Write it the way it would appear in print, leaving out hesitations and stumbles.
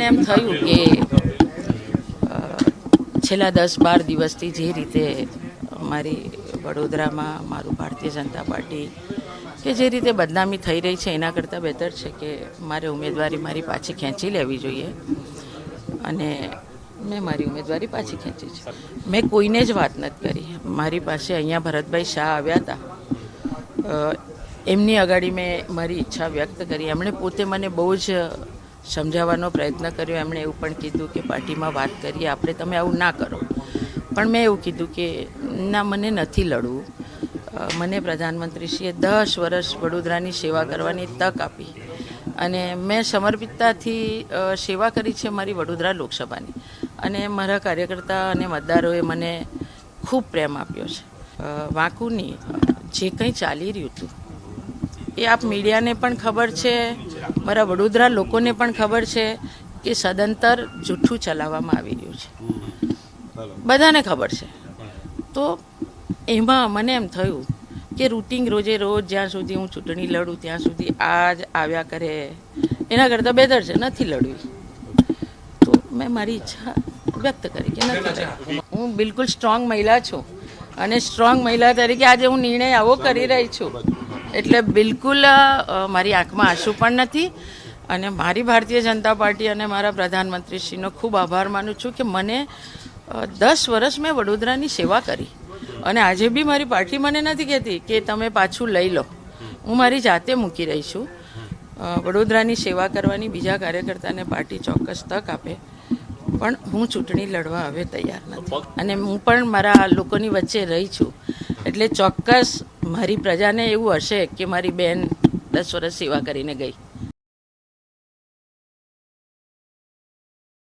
એમ થયું કે છેલ્લા 10-12 દિવસથી જે રીતે મારી વડોદરામાં મારું ભારતીય જનતા પાર્ટી કે જે રીતે બદનામી થઈ રહી છે એના કરતાં બહેતર છે કે મારે ઉમેદવારી મારી પાછી ખેંચી લેવી જોઈએ અને મેં મારી ઉમેદવારી પાછી ખેંચી છે. મેં કોઈને જ વાત નથી કરી. મારી પાસે અહીંયા ભરતભાઈ શાહ આવ્યા હતા, એમની આગળ મેં મારી ઈચ્છા વ્યક્ત કરી. એમણે પોતે મને બહુ જ સમજાવવાનો પ્રયત્ન કર્યો. એમણે એવું પણ કીધું કે પાર્ટીમાં વાત કરીએ આપણે, તમે આવું ના કરો. પણ મેં એવું કીધું કે ના, મને નથી લડવું. મને પ્રધાનમંત્રીશ્રીએ 10 વર્ષ વડોદરાની સેવા કરવાની તક આપી અને મેં સમર્પિતતાથી સેવા કરી છે મારી વડોદરા લોકસભાની, અને મારા કાર્યકર્તા અને મતદારોએ મને ખૂબ પ્રેમ આપ્યો છે. વાંકુની જે કંઈ ચાલી રહ્યું હતું એ આપ મીડિયાને પણ ખબર છે, મારા વડોદરા લોકોને પણ ખબર છે કે સદંતર જૂઠું ચલાવવામાં આવી રહ્યું છે, બધાને ખબર છે. તો એમાં મને એમ થયું કે રૂટિન રોજે રોજ જ્યાં સુધી હું ચૂંટણી લડું ત્યાં સુધી આ જ આવ્યા કરે, એના કરતાં બહેતર છે નથી લડવી. તો મેં મારી ઈચ્છા વ્યક્ત કરી કે નથી લડવી. હું બિલકુલ સ્ટ્રોંગ મહિલા છું અને સ્ટ્રોંગ મહિલા તરીકે આજે હું નિર્ણય આવો કરી રહી છું. એટલે બિલકુલ મારી આંખમાં આંસુ પણ નથી અને મારી ભારતીય જનતા પાર્ટી અને મારા પ્રધાનમંત્રીશ્રીનો ખૂબ આભાર માનું છું કે મને 10 વર્ષ મેં વડોદરાની સેવા કરી અને આજે બી મારી પાર્ટી મને નથી કહેતી કે તમે પાછું લઈ લો. હું મારી જાતે મૂકી રહી છું. વડોદરાની સેવા કરવાની બીજા કાર્યકર્તાને પાર્ટી ચોક્કસ તક આપે, પણ હું ચૂંટણી લડવા હવે તૈયાર નથી અને હું પણ મારા લોકોની વચ્ચે રહી છું. એટલે ચોક્કસ મારી પ્રજાને એવું હશે કે મારી બહેન 10 વર્ષ સેવા કરીને ગઈ.